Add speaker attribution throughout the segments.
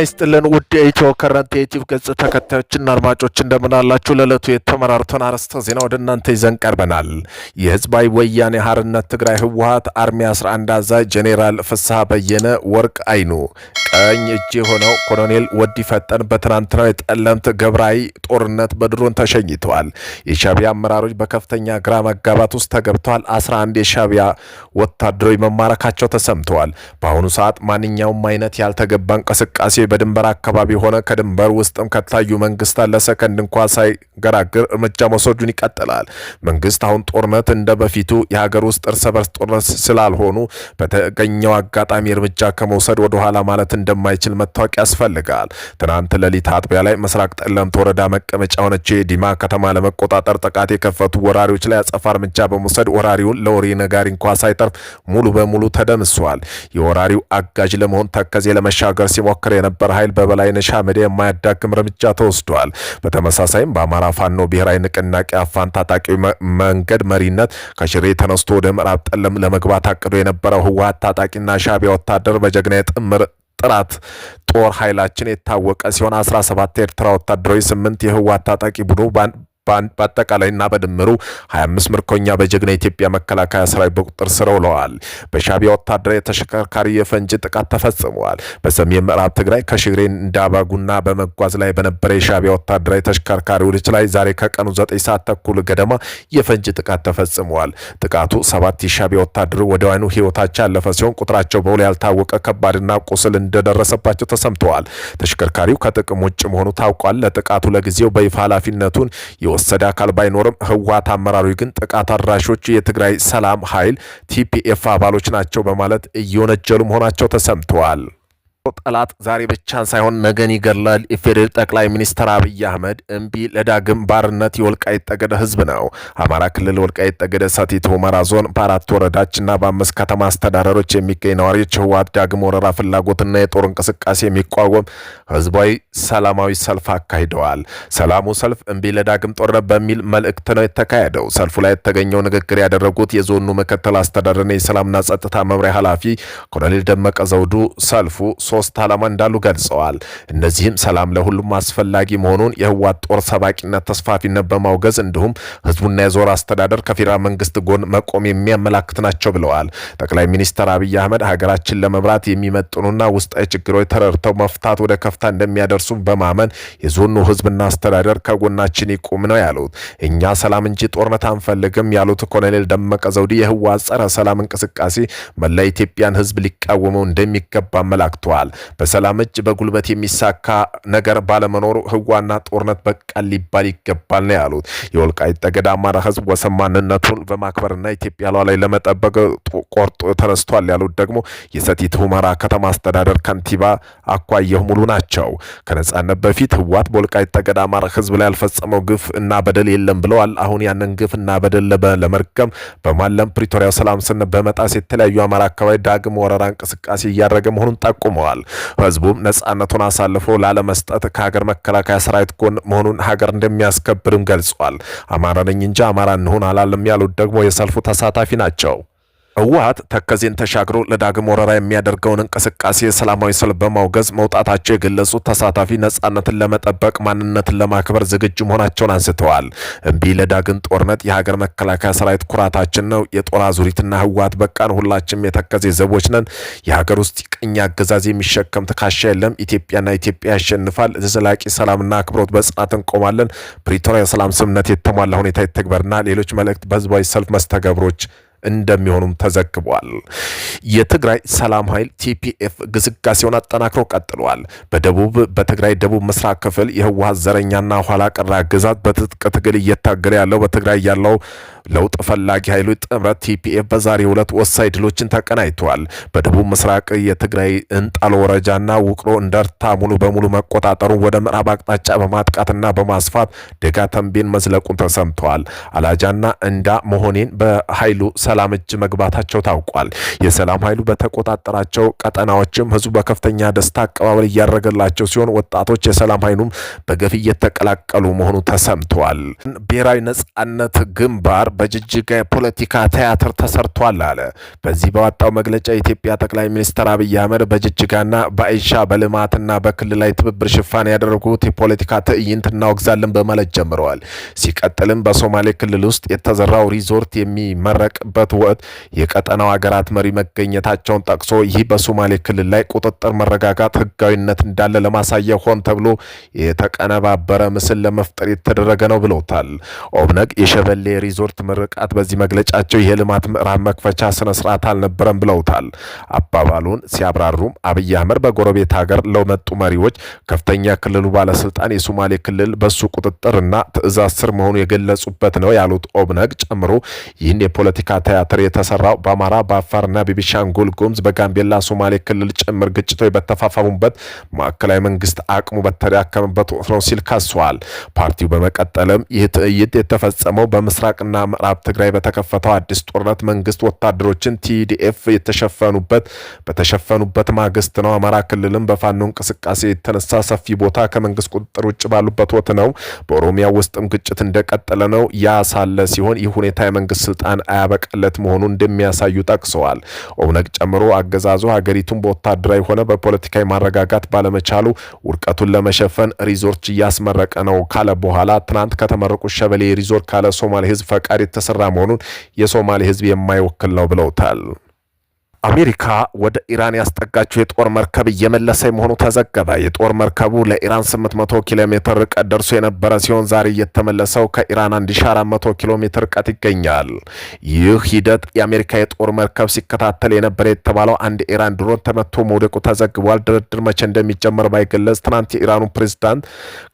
Speaker 1: ይስጥልን ውድ የኢትዮ ከረንት የዩቲዩብ ገጽ ተከታዮችና አድማጮች እንደምን አላችሁ? ለዕለቱ የተመራርተን አርዕስተ ዜና ወደ እናንተ ይዘን ቀርበናል። የህዝባዊ ወያኔ ሓርነት ትግራይ ህወሓት አርሚ 11 አዛዥ ጄኔራል ፍስሐ በየነ ወርቅ አይኑ ቀኝ እጅ የሆነው ኮሎኔል ወዲ ፈጠን በትናንትናው የጠለምት ገብራይ ጦርነት በድሮን ተሸኝተዋል። የሻቢያ አመራሮች በከፍተኛ ግራ መጋባት ውስጥ ተገብተዋል። 11 የሻቢያ ወታደሮች መማረካቸው ተሰምተዋል። በአሁኑ ሰዓት ማንኛውም አይነት ያልተገባ እንቅስቃሴ በድንበር አካባቢ ሆነ ከድንበር ውስጥም ከታዩ መንግስታት ለሰከንድ እንኳን ሳይገራግር እርምጃ መውሰዱን ይቀጥላል። መንግስት አሁን ጦርነት እንደ በፊቱ የሀገር ውስጥ እርስ በርስ ጦርነት ስላልሆኑ በተገኘው አጋጣሚ እርምጃ ከመውሰድ ወደ ኋላ ማለት እንደማይችል መታወቅ ያስፈልጋል። ትናንት ሌሊት አጥቢያ ላይ ምስራቅ ጠለምት ወረዳ መቀመጫ ሆነችው የዲማ ከተማ ለመቆጣጠር ጥቃት የከፈቱ ወራሪዎች ላይ አጸፋ እርምጃ በመውሰድ ወራሪውን ለወሬ ነጋሪ እንኳን ሳይተርፍ ሙሉ በሙሉ ተደምስሷል። የወራሪው አጋዥ ለመሆን ተከዜ ለመሻገር ሲሞክር የነበረ ኃይል በበላይነሽ አመዴ የማያዳግም እርምጃ ተወስዷል። በተመሳሳይም በአማራ ፋኖ ብሔራዊ ንቅናቄ አፋን ታጣቂ መንገድ መሪነት ከሽሬ ተነስቶ ወደ ምዕራብ ጠለም ለመግባት አቅዶ የነበረው ህወሓት ታጣቂና ሻቢያ ወታደር በጀግና የጥምር ጥራት ጦር ኃይላችን የታወቀ ሲሆን 17 ኤርትራ ወታደሮች 8 የህወሓት ታጣቂ ቡድኑ በአጠቃላይና በድምሩ 25 ምርኮኛ በጀግና ኢትዮጵያ መከላከያ ሰራዊት በቁጥጥር ስር ውለዋል። በሻቢያ ወታደራዊ ተሽከርካሪ የፈንጅ ጥቃት ተፈጽሟል። በሰሜን ምዕራብ ትግራይ ከሽሬ እንዳባጉና በመጓዝ ላይ በነበረ የሻቢያ ወታደራዊ ተሽከርካሪዎች ላይ ዛሬ ከቀኑ 9 ሰዓት ተኩል ገደማ የፈንጅ ጥቃት ተፈጽሟል። ጥቃቱ 7 የሻቢያ ወታደሮች ወዲያውኑ ህይወታቸው ያለፈ ሲሆን ቁጥራቸው በውል ያልታወቀ ከባድና ቁስል እንደደረሰባቸው ተሰምተዋል። ተሽከርካሪው ከጥቅም ውጭ መሆኑ ታውቋል። ለጥቃቱ ለጊዜው በይፋ ኃላፊነቱን የወሰደ አካል ባይኖርም ህወሓት አመራሮች ግን ጥቃት አድራሾች የትግራይ ሰላም ኃይል ቲፒኤፍ አባሎች ናቸው በማለት እየወነጀሉ መሆናቸው ተሰምተዋል። ጠላት ዛሬ ብቻን ሳይሆን ነገን ይገድላል። የፌዴራል ጠቅላይ ሚኒስትር አብይ አህመድ እምቢ ለዳግም ባርነት የወልቃይት ጠገዴ ህዝብ ነው። አማራ ክልል ወልቃይት ጠገዴ ሰቲት ሁመራ ዞን በ4 ወረዳዎችና በ5 ከተማ አስተዳደሮች የሚገኙ ነዋሪዎች ህወሓት ዳግም ወረራ ፍላጎትና የጦር እንቅስቃሴ የሚቋወም ህዝባዊ ሰላማዊ ሰልፍ አካሂደዋል። ሰላሙ ሰልፍ እምቢ ለዳግም ጦርነት በሚል መልእክት ነው የተካሄደው። ሰልፉ ላይ የተገኘው ንግግር ያደረጉት የዞኑ ምክትል አስተዳደርና የሰላምና ጸጥታ መምሪያ ኃላፊ ኮሎኔል ደመቀ ዘውዱ ሰልፉ 3 ዓላማ እንዳሉ ገልጸዋል። እነዚህም ሰላም ለሁሉም አስፈላጊ መሆኑን፣ የህወሓት ጦር ሰባቂነት ተስፋፊነት በማውገዝ እንዲሁም ህዝቡና የዞን አስተዳደር ከፌዴራል መንግስት ጎን መቆም የሚያመላክት ናቸው ብለዋል። ጠቅላይ ሚኒስትር አብይ አህመድ ሀገራችን ለመምራት የሚመጥኑና ውስጣዊ ችግሮች ተረድተው መፍታት ወደ ከፍታ እንደሚያደርሱ በማመን የዞኑ ህዝብና አስተዳደር ከጎናችን ይቁም ነው ያሉት። እኛ ሰላም እንጂ ጦርነት አንፈልግም ያሉት ኮሎኔል ደመቀ ዘውዱ የህወሓት ጸረ ሰላም እንቅስቃሴ መላ ኢትዮጵያን ህዝብ ሊቃወመው እንደሚገባ አመላክተዋል። በሰላም እጅ በጉልበት የሚሳካ ነገር ባለመኖሩ ህዋና ጦርነት በቃል ሊባል ይገባል ነው ያሉት። የወልቃይት ጠገዴ አማራ ህዝብ ወሰን ማንነቱን በማክበርና ኢትዮጵያ ላይ ለመጠበቅ ቆርጦ ተነስቷል ያሉት ደግሞ የሰቲት ሁመራ ከተማ አስተዳደር ከንቲባ አኳየሁ ሙሉ ናቸው። ከነጻነት በፊት ህወሓት በወልቃይት ጠገዴ አማራ ህዝብ ላይ ያልፈጸመው ግፍ እና በደል የለም ብለዋል። አሁን ያንን ግፍ እና በደል ለመርገም በማለም ፕሪቶሪያ ሰላም ስን በመጣስ የተለያዩ አማራ አካባቢ ዳግም ወረራ እንቅስቃሴ እያደረገ መሆኑን ጠቁመዋል። ህዝቡም ነጻነቱን አሳልፎ ላለመስጠት ከሀገር መከላከያ ሰራዊት ጎን መሆኑን ሀገር እንደሚያስከብርም ገልጿል። አማራ ነኝ እንጂ አማራ እንሁን አላለም ያሉት ደግሞ የሰልፉ ተሳታፊ ናቸው። ህወሓት ተከዜን ተሻግሮ ለዳግም ወረራ የሚያደርገውን እንቅስቃሴ ሰላማዊ ሰልፍ በማውገዝ መውጣታቸው የገለጹት ተሳታፊ ነጻነትን ለመጠበቅ ማንነትን ለማክበር ዝግጁ መሆናቸውን አንስተዋል። እምቢ ለዳግም ጦርነት የሀገር መከላከያ ሰራዊት ኩራታችን ነው። የጦር አዙሪትና ህወሓት በቃን። ሁላችንም የተከዜ ዘቦች ነን። የሀገር ውስጥ ቅኝ አገዛዝ የሚሸከም ትከሻ የለም። ኢትዮጵያና ኢትዮጵያ ያሸንፋል። ዘላቂ ሰላምና አክብሮት በጽናት እንቆማለን። ፕሪቶሪያ የሰላም ስምምነት የተሟላ ሁኔታ ይተግበርና ሌሎች መልእክት በህዝባዊ ሰልፍ መስተጋብሮች እንደሚሆኑም ተዘግቧል። የትግራይ ሰላም ኃይል ቲፒኤፍ ግስጋሴውን አጠናክሮ ቀጥሏል። በትግራይ ደቡብ ምስራቅ ክፍል የህወሓት ዘረኛና ኋላ ቀር አገዛዝ በትጥቅ ትግል እየታገለ ያለው በትግራይ ያለው ለውጥ ፈላጊ ኃይሎች ጥምረት ቲፒኤፍ በዛሬው ዕለት ወሳኝ ድሎችን ተቀናይቷል። በደቡብ ምስራቅ የትግራይ እንጣሎ ወረጃና ውቅሮ እንደርታ ሙሉ በሙሉ መቆጣጠሩን ወደ ምዕራብ አቅጣጫ በማጥቃትና በማስፋት ደጋ ተንቤን መዝለቁን ተሰምተዋል። አላጃና እንዳ መሆኔን በኃይሉ ሰላም እጅ መግባታቸው ታውቋል። የሰላም ኃይሉ በተቆጣጠራቸው ቀጠናዎችም ህዝቡ በከፍተኛ ደስታ አቀባበል እያደረገላቸው ሲሆን ወጣቶች የሰላም ኃይሉም በገፍ እየተቀላቀሉ መሆኑ ተሰምቷል። ብሔራዊ ነጻነት ግንባር በጅጅጋ የፖለቲካ ቲያትር ተሰርቷል አለ። በዚህ በወጣው መግለጫ የኢትዮጵያ ጠቅላይ ሚኒስትር አብይ አህመድ በጅጅጋና በአይሻ በልማትና በክልላዊ ትብብር ሽፋን ያደረጉት የፖለቲካ ትዕይንት እናወግዛለን በማለት ጀምረዋል። ሲቀጥልም በሶማሌ ክልል ውስጥ የተዘራው ሪዞርት የሚመረቅበት ወቅት የቀጠናው ሀገራት መሪ መገኘታቸውን ጠቅሶ ይህ በሶማሌ ክልል ላይ ቁጥጥር፣ መረጋጋት፣ ህጋዊነት እንዳለ ለማሳየት ሆን ተብሎ የተቀነባበረ ምስል ለመፍጠር የተደረገ ነው ብለውታል። ኦብነግ የሸበሌ ሪዞርት ምርቃት በዚህ መግለጫቸው የልማት ምዕራፍ መክፈቻ ስነ ስርዓት አልነበረም ብለውታል። አባባሉን ሲያብራሩም አብይ አህመድ በጎረቤት ሀገር ለመጡ መሪዎች ከፍተኛ ክልሉ ባለስልጣን የሶማሌ ክልል በሱ ቁጥጥርና ትዕዛዝ ስር መሆኑ የገለጹበት ነው ያሉት ኦብነግ ጨምሮ ይህን የፖለቲካ ቲያትር የተሰራው በአማራ በአፋርና በቤኒሻንጉል ጉሙዝ በጋምቤላ ሶማሌ ክልል ጭምር ግጭቶች በተፋፋሙበት ማዕከላዊ መንግስት አቅሙ በተዳከመበት ወቅት ነው ሲል ካሷል። ፓርቲው በመቀጠልም ይህ ትዕይንት የተፈጸመው በምስራቅና ምዕራብ ትግራይ በተከፈተው አዲስ ጦርነት መንግስት ወታደሮችን ቲዲኤፍ በተሸፈኑበት ማግስት ነው። አማራ ክልልም በፋኖ እንቅስቃሴ የተነሳ ሰፊ ቦታ ከመንግስት ቁጥጥር ውጭ ባሉበት ወቅት ነው። በኦሮሚያ ውስጥም ግጭት እንደቀጠለ ነው ያሳለ ሲሆን ይህ ሁኔታ የመንግስት ስልጣን አያበቃለት መሆኑን እንደሚያሳዩ ጠቅሰዋል። ኦብነግ ጨምሮ አገዛዙ ሀገሪቱን በወታደራዊ ሆነ በፖለቲካዊ ማረጋጋት ባለመቻሉ ውድቀቱን ለመሸፈን ሪዞርት እያስመረቀ ነው ካለ በኋላ ትናንት ከተመረቁ ሸበሌ ሪዞርት ካለ ሶማሌ ህዝብ ፈቃድ የተሰራ መሆኑን የሶማሌ ህዝብ የማይወክል ነው ብለውታል። አሜሪካ ወደ ኢራን ያስጠጋችው የጦር መርከብ እየመለሰ መሆኑ ተዘገበ። የጦር መርከቡ ለኢራን 800 ኪሎ ሜትር ርቀት ደርሶ የነበረ ሲሆን ዛሬ እየተመለሰው ከኢራን 1400 ኪሎ ሜትር ርቀት ይገኛል። ይህ ሂደት የአሜሪካ የጦር መርከብ ሲከታተል የነበረ የተባለው አንድ ኢራን ድሮን ተመቶ መውደቁ ተዘግቧል። ድርድር መቼ እንደሚጀመር ባይገለጽ ትናንት የኢራኑ ፕሬዝዳንት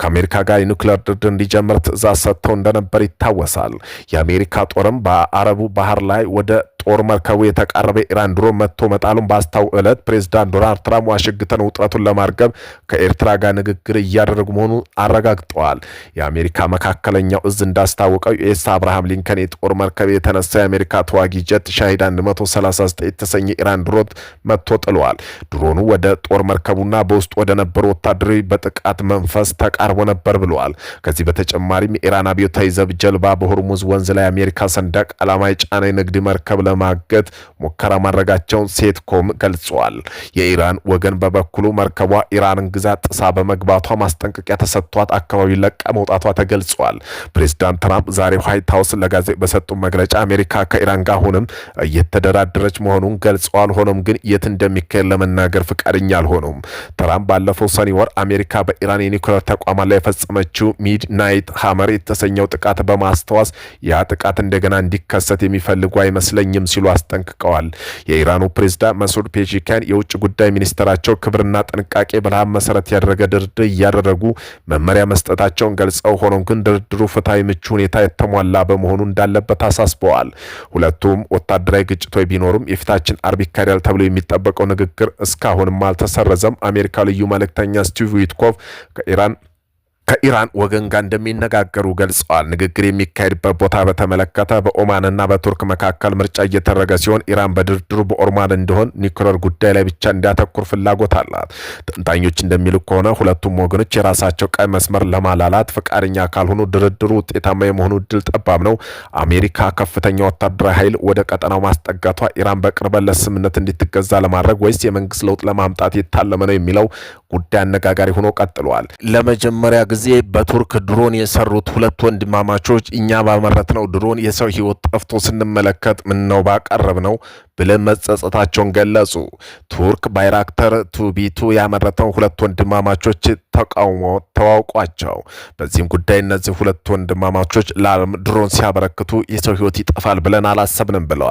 Speaker 1: ከአሜሪካ ጋር የኒውክሌር ድርድር እንዲጀምር ትዕዛዝ ሰጥተው እንደነበር ይታወሳል። የአሜሪካ ጦርም በአረቡ ባህር ላይ ወደ ጦር መርከቡ የተቃረበ ኢራን ድሮን መጥቶ መጣሉን ባስታው ዕለት ፕሬዝዳንት ዶናልድ ትራምፕ ዋሽንግተን ውጥረቱን ለማርገብ ከኤርትራ ጋር ንግግር እያደረጉ መሆኑን አረጋግጠዋል። የአሜሪካ መካከለኛው እዝ እንዳስታወቀው ዩኤስ አብርሃም ሊንከን የጦር መርከብ የተነሳ የአሜሪካ ተዋጊ ጀት ሻሂድ 139 የተሰኘ ኢራን ድሮን መጥቶ ጥለዋል። ድሮኑ ወደ ጦር መርከቡና በውስጥ ወደ ነበሩ ወታደሮች በጥቃት መንፈስ ተቃርቦ ነበር ብለዋል። ከዚህ በተጨማሪም የኢራን አብዮታዊ ዘብ ጀልባ በሆርሙዝ ወንዝ ላይ የአሜሪካ ሰንደቅ ዓላማ የጫነ የንግድ መርከብ ለማገት ሙከራ ማድረጋቸውን ሴትኮም ገልጸዋል። የኢራን ወገን በበኩሉ መርከቧ ኢራንን ግዛት ጥሳ በመግባቷ ማስጠንቀቂያ ተሰጥቷት አካባቢ ለቃ መውጣቷ ተገልጿል። ፕሬዝዳንት ትራምፕ ዛሬ ዋይት ሃውስ ለጋዜጠኞች በሰጡ መግለጫ አሜሪካ ከኢራን ጋር አሁንም እየተደራደረች መሆኑን ገልጸዋል። ሆኖም ግን የት እንደሚካሄድ ለመናገር ፍቃደኛ አልሆኑም። ትራምፕ ባለፈው ሰኔ ወር አሜሪካ በኢራን የኒውክሌር ተቋማት ላይ የፈጸመችው ሚድናይት ሃመር የተሰኘው ጥቃት በማስታወስ ያ ጥቃት እንደገና እንዲከሰት የሚፈልጉ አይመስለኝም ሲሉ አስጠንቅቀዋል። የኢራኑ ፕሬዝዳንት መሱድ ፔጂካን የውጭ ጉዳይ ሚኒስትራቸው ክብርና ጥንቃቄ በልሃብ መሰረት ያደረገ ድርድር እያደረጉ መመሪያ መስጠታቸውን ገልጸው ሆኖም ግን ድርድሩ ፍትሃዊ ምቹ ሁኔታ የተሟላ በመሆኑ እንዳለበት አሳስበዋል። ሁለቱም ወታደራዊ ግጭቶች ቢኖሩም የፊታችን አርብ ይካሄዳል ተብሎ የሚጠበቀው ንግግር እስካሁንም አልተሰረዘም። አሜሪካ ልዩ መልእክተኛ ስቲቭ ዊትኮፍ ከኢራን ወገን ጋር እንደሚነጋገሩ ገልጸዋል። ንግግር የሚካሄድበት ቦታ በተመለከተ በኦማንና በቱርክ መካከል ምርጫ እየተደረገ ሲሆን ኢራን በድርድሩ በኦማን እንደሆን ኒውክሌር ጉዳይ ላይ ብቻ እንዲያተኩር ፍላጎት አላት። ተንታኞች እንደሚሉ ከሆነ ሁለቱም ወገኖች የራሳቸው ቀይ መስመር ለማላላት ፈቃደኛ ካልሆኑ ድርድሩ ውጤታማ የመሆኑ እድል ጠባብ ነው። አሜሪካ ከፍተኛ ወታደራዊ ኃይል ወደ ቀጠናው ማስጠጋቷ ኢራን በቅርበት ለስምምነት እንድትገዛ ለማድረግ ወይስ የመንግስት ለውጥ ለማምጣት የታለመ ነው የሚለው ጉዳይ አነጋጋሪ ሆኖ ቀጥሏል። ለመጀመሪያ ጊዜ በቱርክ ድሮን የሰሩት ሁለት ወንድማማቾች እኛ ባመረትነው ድሮን የሰው ህይወት ጠፍቶ ስንመለከት ምን ነው ባቀረብ ነው ብለን መጸጸታቸውን ገለጹ። ቱርክ ባይራክተር ቱቢቱ ያመረተው ሁለት ወንድማማቾች ተዋውቋቸው በዚህም ጉዳይ እነዚህ ሁለት ወንድማማቾች ለዓለም ድሮን ሲያበረክቱ የሰው ህይወት ይጠፋል ብለን አላሰብንም ብለዋል።